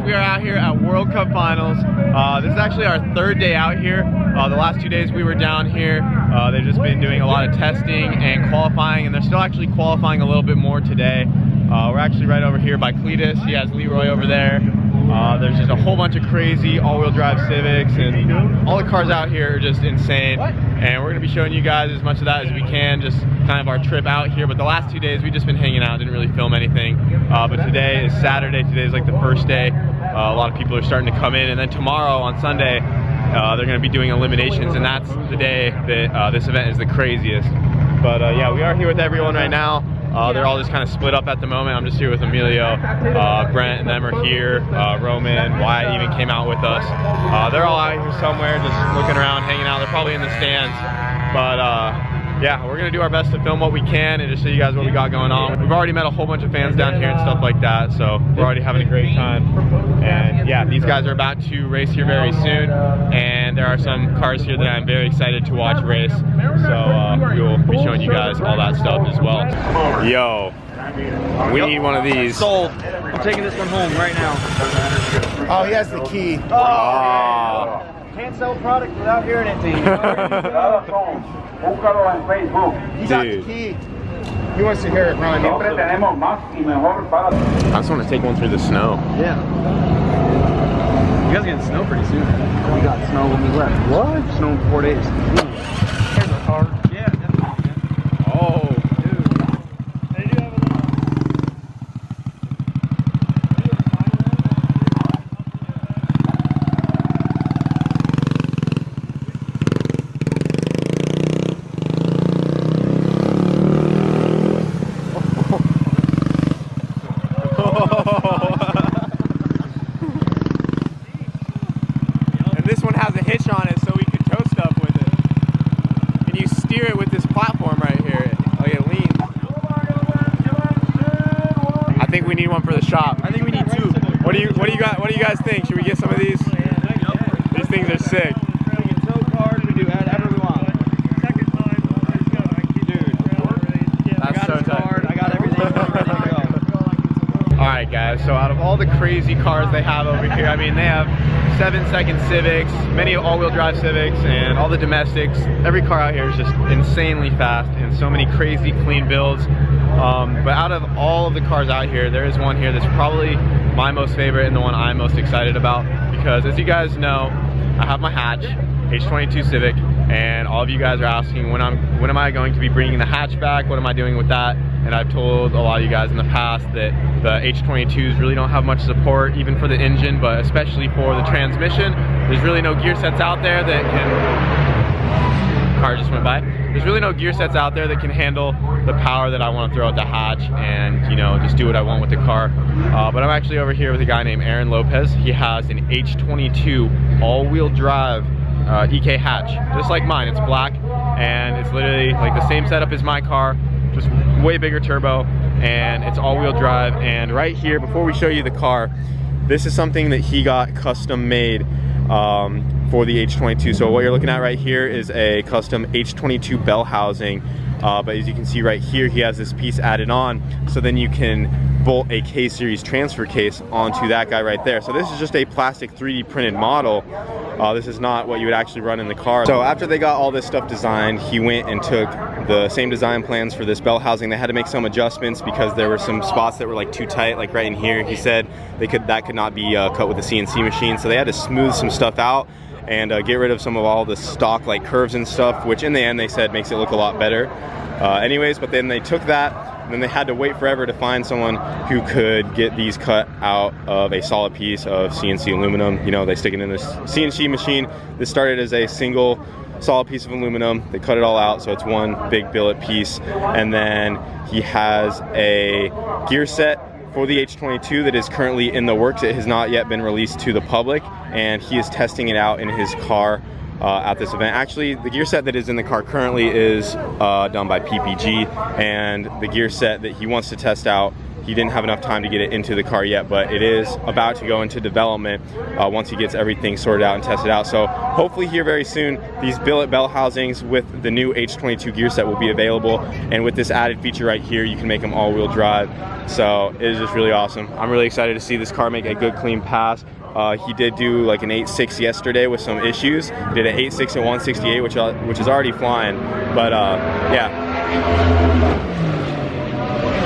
guys, we are out here at World Cup Finals. This is actually our third day out here. The last 2 days we were down here. They've just been doing a lot of testing and qualifying, and they're still actually qualifying a little bit more today. We're actually right over here by Cletus. He has Leroy over there. There's just a whole bunch of crazy all-wheel drive Civics, and all the cars out here are just insane. And we're gonna be showing you guys as much of that as we can, just kind of our trip out here. But the last 2 days we've just been hanging out, didn't really film anything. But today is Saturday. Today is like the first day. A lot of people are starting to come in, and then tomorrow on Sunday they're gonna be doing eliminations, and that's the day that this event is the craziest. But yeah, we are here with everyone right now. They're all just kind of split up at the moment. I'm just here with Emilio, Brent and them are here. Roman, Wyatt even came out with us. They're all out here somewhere just looking around, hanging out. They're probably in the stands. But yeah, we're gonna do our best to film what we can and just show you guys what we got going on. We've already met a whole bunch of fans down here and stuff like that, so we're already having a great time. And yeah, these guys are about to race here very soon, and there are some cars here that I'm very excited to watch race. So we will be showing you guys all that stuff as well. Yo, we need one of these. Sold. I'm taking this one home right now. Oh, he has the key. Oh. Can't sell product without hearing it, team. He's got the key. He wants to hear it running. I just want to take one through the snow. Yeah. You guys getting snow pretty soon. We got snow when we left. What? Snow in 4 days. Here's our car. Yeah, definitely. Oh. This one has a hitch on it, so we can tow stuff with it. And you steer it with this platform right here. Like it leans. I think we need one for the shop. I think we need two. What do you guys think? Should we get some of these? These things are sick. We can tow cars, we do whatever we want. Dude, That's so tight. I got everything ready to go. Alright guys, so out of all the crazy cars they have over here, I mean they have 7-second Civics, many all-wheel drive Civics, and all the domestics. Every car out here is just insanely fast and so many crazy clean builds. But out of all of the cars out here, there is one here that's probably my most favorite and the one I'm most excited about, because as you guys know, I have my hatch, H22 Civic, and all of you guys are asking when am I going to be bringing the hatch back, what am I doing with that? And I've told a lot of you guys in the past that the H22s really don't have much support even for the engine, but especially for the transmission. There's really no gear sets out there that can, car just went by. There's really no gear sets out there that can handle the power that I want to throw at the hatch and, you know, just do what I want with the car. But I'm actually over here with a guy named Aaron Lopez. He has an H22 all-wheel drive EK hatch, just like mine. It's black and it's literally like the same setup as my car, just way bigger turbo, and it's all-wheel drive. And right here, before we show you the car, this is something that he got custom made for the H22. So what you're looking at right here is a custom H22 bell housing, but as you can see right here, he has this piece added on, so then you can bolt a K-Series transfer case onto that guy right there. So this is just a plastic 3D printed model. This is not what you would actually run in the car. So after they got all this stuff designed, he went and took the same design plans for this bell housing. They had to make some adjustments because there were some spots that were like too tight, like right in here. He said that could not be cut with a CNC machine, so they had to smooth some stuff out and get rid of some of all the stock like curves and stuff, which in the end they said makes it look a lot better. Anyways, but then they took that, and then they had to wait forever to find someone who could get these cut out of a solid piece of CNC aluminum. You know, they stick it in this CNC machine. This started as a single solid piece of aluminum. They cut it all out, so it's one big billet piece. And then he has a gear set for the H22 that is currently in the works. It has not yet been released to the public, and he is testing it out in his car at this event. Actually, the gear set that is in the car currently is done by PPG, and the gear set that he wants to test out he didn't have enough time to get it into the car yet, but it is about to go into development once he gets everything sorted out and tested out. So hopefully here very soon, these billet bell housings with the new H22 gear set will be available, and with this added feature right here, you can make them all-wheel drive. So it is just really awesome. I'm really excited to see this car make a good clean pass. He did do like an 8.6 yesterday with some issues. He did an 8.6 at 168, which is already flying. But yeah,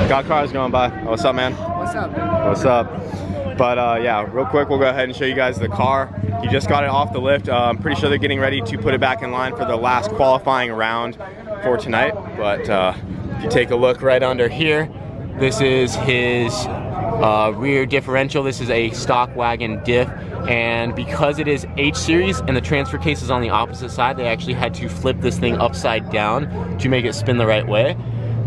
got cars going by. Oh, what's up, man? What's up, dude? What's up? But yeah, real quick, we'll go ahead and show you guys the car. He just got it off the lift. I'm pretty sure they're getting ready to put it back in line for the last qualifying round for tonight. But if you take a look right under here, this is his rear differential. This is a stock wagon diff, and because it is H series and the transfer case is on the opposite side, they actually had to flip this thing upside down to make it spin the right way.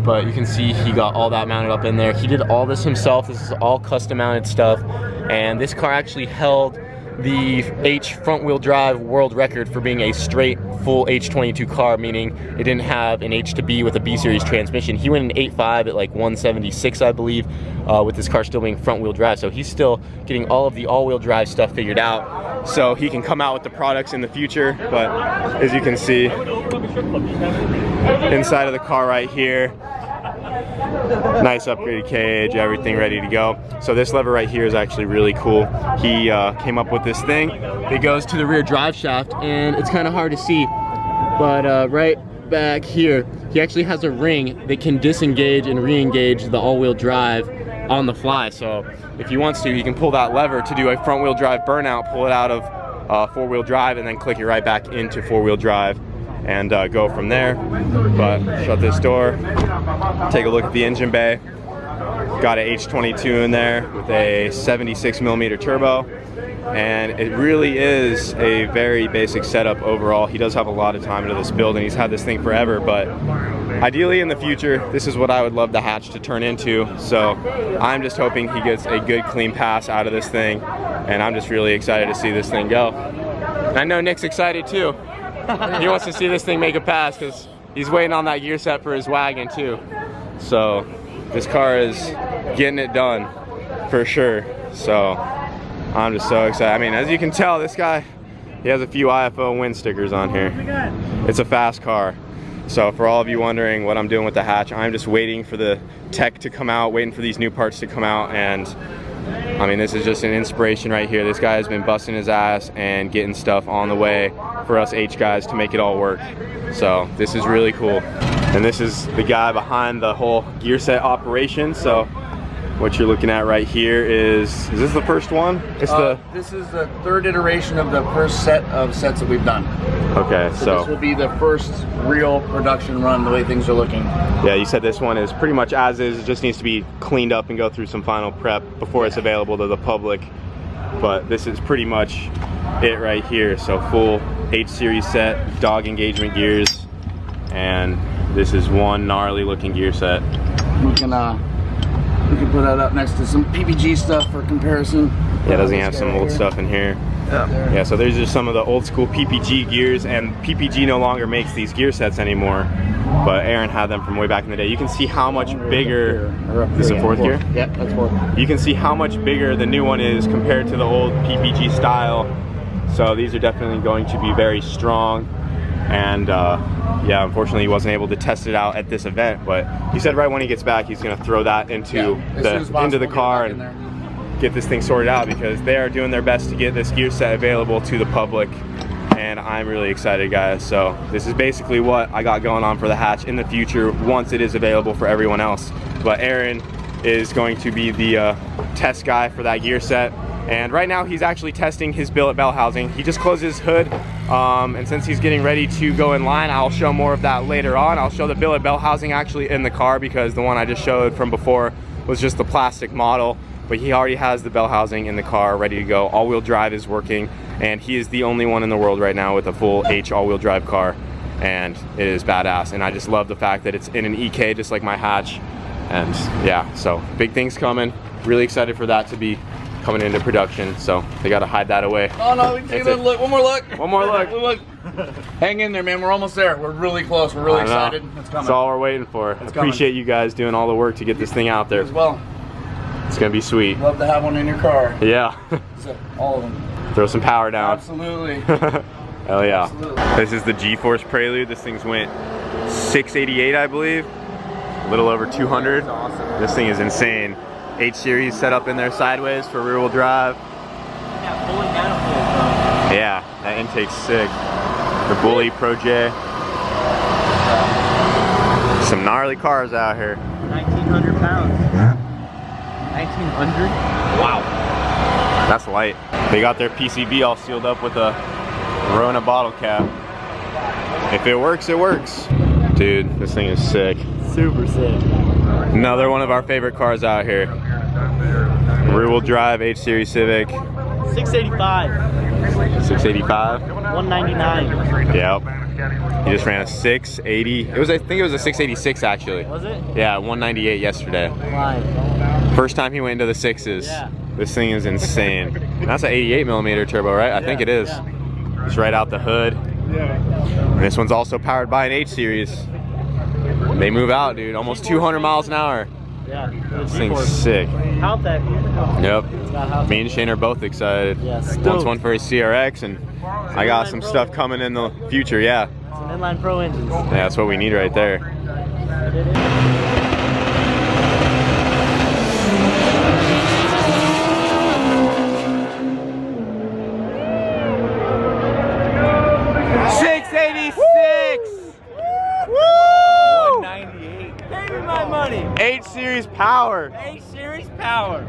But you can see he got all that mounted up in there. He did all this himself. This is all custom mounted stuff, and this car actually held the H front wheel drive world record for being a straight full H22 car, meaning it didn't have an H to B with a B series transmission. He went in 8.5 at like 176, I believe, with this car still being front wheel drive. So he's still getting all of the all-wheel drive stuff figured out, so he can come out with the products in the future. But as you can see, inside of the car right here, nice upgraded cage, everything ready to go. So this lever right here is actually really cool. He came up with this thing that goes to the rear drive shaft, and it's kind of hard to see, but right back here, he actually has a ring that can disengage and re-engage the all-wheel drive on the fly. So if he wants to, he can pull that lever to do a front-wheel drive burnout, pull it out of four-wheel drive, and then click it right back into four-wheel drive and go from there. But shut this door, take a look at the engine bay. Got an H22 in there with a 76mm turbo, and it really is a very basic setup overall. He does have a lot of time into this build, and he's had this thing forever, but ideally in the future, this is what I would love the hatch to turn into. So I'm just hoping he gets a good clean pass out of this thing, and I'm just really excited to see this thing go. And I know Nick's excited too. He wants to see this thing make a pass because he's waiting on that gear set for his wagon too. So this car is getting it done for sure. So I'm just so excited. I mean, as you can tell, this guy, he has a few IFO win stickers on here. It's a fast car. So for all of you wondering what I'm doing with the hatch, I'm just waiting for the tech to come out, waiting for these new parts to come out, and I mean, this is just an inspiration right here. This guy has been busting his ass and getting stuff on the way for us H guys to make it all work. So this is really cool. And this is the guy behind the whole gear set operation. So what you're looking at right here is this the first one? It's This is the third iteration of the first set of sets that we've done. Okay, so this will be the first real production run, the way things are looking. Yeah, you said this one is pretty much as is. It just needs to be cleaned up and go through some final prep before it's available to the public. But this is pretty much it right here. So full H series set, dog engagement gears, and this is one gnarly looking gear set. We can put that up next to some PPG stuff for comparison. Yeah, doesn't he have some old stuff in here? Yeah, so there's just some of the old school PPG gears, and PPG no longer makes these gear sets anymore, but Aaron had them from way back in the day. You can see how much bigger, this is a fourth gear? Yeah, that's fourth. You can see how much bigger the new one is compared to the old PPG style. So these are definitely going to be very strong. And yeah, unfortunately he wasn't able to test it out at this event, but he said right when he gets back he's going to throw that into the car and get this thing sorted out, because they are doing their best to get this gear set available to the public, and I'm really excited, guys. So this is basically what I got going on for the hatch in the future once it is available for everyone else. But Aaron is going to be the test guy for that gear set. And right now he's actually testing his billet bell housing. He just closed his hood, and since he's getting ready to go in line, I'll show more of that later on. I'll show the billet bell housing actually in the car, because the one I just showed from before was just the plastic model, but he already has the bell housing in the car ready to go. All-wheel drive is working, and he is the only one in the world right now with a full H all-wheel drive car, and it is badass. And I just love the fact that it's in an EK just like my hatch. And yeah, so big things coming. Really excited for that to be coming into production, so they got to hide that away. Oh no, we take a look. One more look. One more look. Look. Hang in there, man. We're almost there. We're really close. We're really excited. It's coming. That's all we're waiting for. Appreciate you guys doing all the work to get this thing out there. As well. It's gonna be sweet. Love to have one in your car. Yeah. All of them. Throw some power down. Absolutely. Hell yeah. Absolutely. This is the G-Force Prelude. This thing's went 688, I believe. A little over 200. Awesome. This thing is insane. H series set up in there sideways for rear wheel drive. Yeah, fully manifold, bro. Yeah, that intake's sick. The Bully Pro J. Some gnarly cars out here. 1,900 pounds. 1,900? Wow. That's light. They got their PCB all sealed up with a Rona bottle cap. If it works, it works. Dude, this thing is sick. Super sick. Another one of our favorite cars out here. Rear wheel drive H series Civic. 685. 685. 199. Yep. He just ran a 680. I think it was a 686 actually. Was it? Yeah, 198 yesterday. Fine. First time he went into the sixes. Yeah. This thing is insane. That's an 88 millimeter turbo, right? I think it is. Yeah. It's right out the hood. And this one's also powered by an H series. They move out, dude. Almost 200 miles an hour. Yeah. This thing's sick. How that? Yep. Me and Shane are both excited. Yeah, One's one for his CRX, and I got some stuff coming in the future. Yeah. Some inline pro engines. Yeah, that's what we need right there. 8 series power. 8 series power.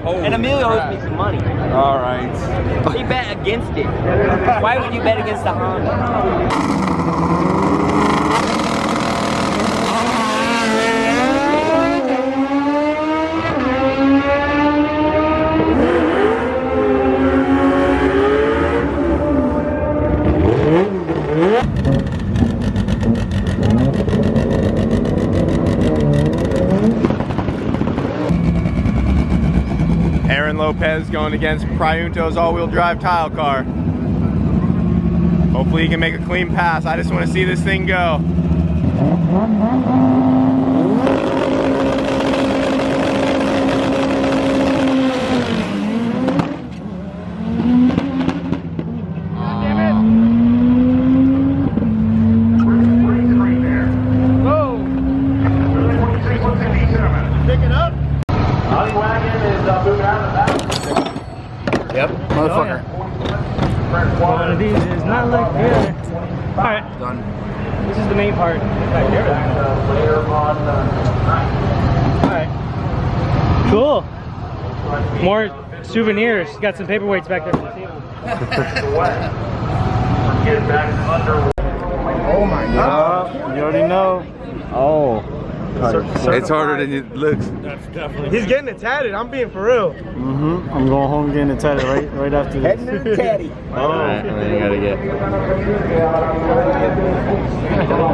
And Emilio owes me some money. All right. He bet against it. Why would you bet against a Honda? Lopez going against Priunto's all-wheel drive tile car. Hopefully he can make a clean pass. I just want to see this thing go. Yep, motherfucker. One of these is not like the other. Alright. Done. This is the main part. Back here. Alright. Cool. More souvenirs. Got some paperweights back there for the table. Oh my god. You already know. Oh. It's harder than it looks. That's definitely. He's getting it tatted. I'm being for real. I'm going home getting it tatted right after this. Tatty. Alright, and then you gotta get.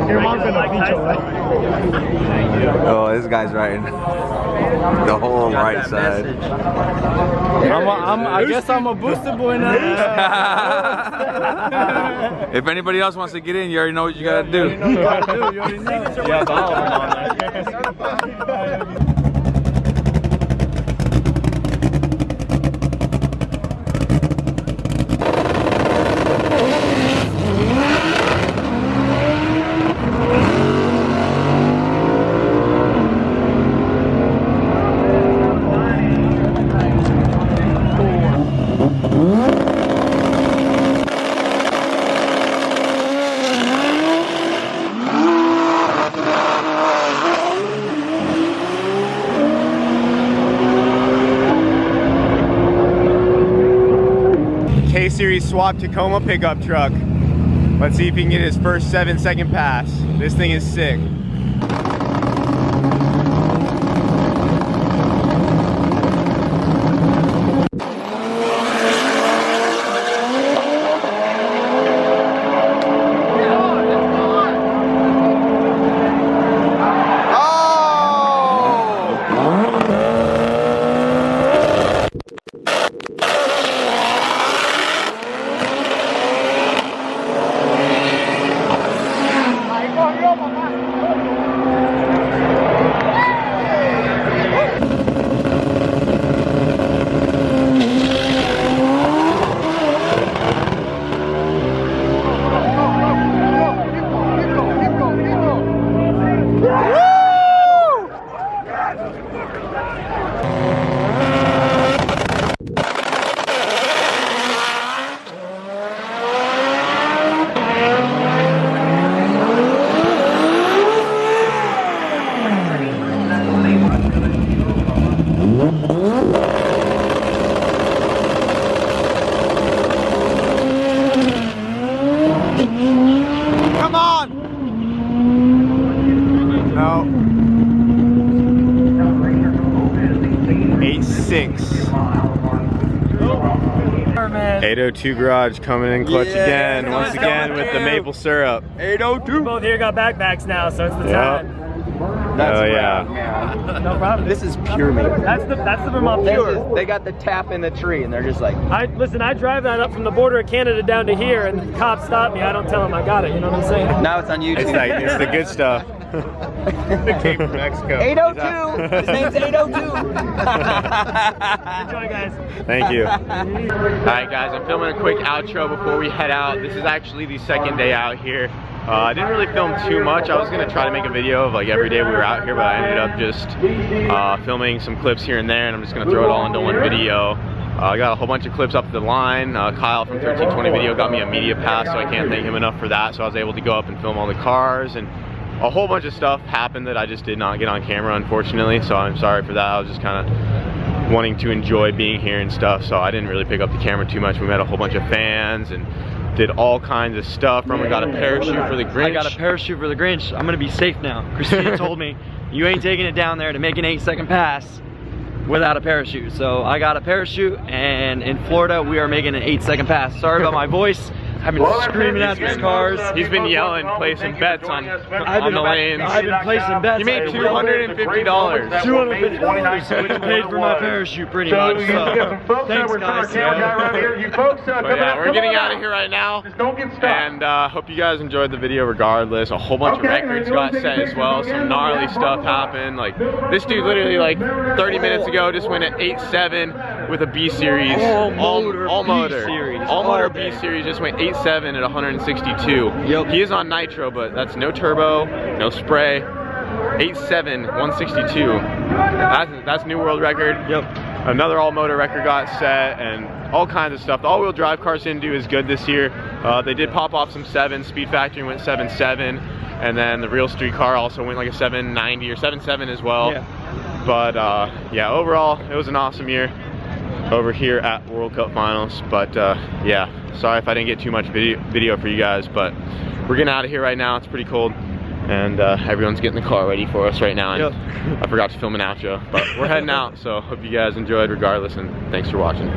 Your mom's gonna beat you. Oh, this guy's writing the whole right side. I guess I'm a booster boy now. If anybody else wants to get in, you already know what you gotta do. You already know. Yeah, all of them on there. K-Series swap Tacoma pickup truck. Let's see if he can get his first 7-second pass. This thing is sick. man. 802 Garage coming in clutch again, once again with the maple syrup. 802. Both here got backpacks now, so it's the time. Oh yeah. No problem. This is pure maple. That's the Vermont pure. They got the tap in the tree, and they're just like. I drive that up from the border of Canada down to here, and the cops stop me. I don't tell them I got it. You know what I'm saying? Now it's on YouTube. It's the good stuff. It came from Mexico. 802. His name's 802. Enjoy, guys. Thank you. Alright guys, I'm filming a quick outro before we head out. This is actually the second day out here. I didn't really film too much. I was going to try to make a video of like every day we were out here, but I ended up just filming some clips here and there, and I'm just going to throw it all into one video. I got a whole bunch of clips up the line. Kyle from 1320 Video got me a media pass, so I can't thank him enough for that. So I was able to go up and film all the cars, and a whole bunch of stuff happened that I just did not get on camera, unfortunately. So I'm sorry for that. I was just kind of wanting to enjoy being here and stuff, so I didn't really pick up the camera too much. We met a whole bunch of fans and did all kinds of stuff. Roman got a parachute for the Grinch. I got a parachute for the Grinch. I'm gonna be safe now. Christina told me, you ain't taking it down there to make an 8-second pass without a parachute. So I got a parachute, and in Florida, we are making an 8-second pass. Sorry about my voice. I've been screaming at these cars. He's been yelling, placing bets on the lanes. I've been placing bets. You made $250. $250, which paid for my parachute pretty much. So, thanks guys. But yeah, we're getting out of here right now, and hope you guys enjoyed the video regardless. A whole bunch of records got set as well. Some gnarly stuff happened. Like this dude literally like 30 minutes ago just went at 8.7 with a B series. All motor B series just went 8.7 at 162. Yep. He is on nitro, but that's no turbo, no spray. 8.7, 162. That's new world record. Yep. Another all motor record got set, and all kinds of stuff. The all wheel drive cars didn't do as good this year. They did pop off some 7s. Speed Factory went 7.7, and then the real street car also went like a 7.90 or 7.7 as well. Yeah. But yeah, overall it was an awesome year over here at World Cup Finals. But yeah, sorry if I didn't get too much video for you guys, but we're getting out of here right now. It's pretty cold, and everyone's getting the car ready for us right now, and I forgot to film an outro, but we're heading out. So hope you guys enjoyed regardless, and thanks for watching.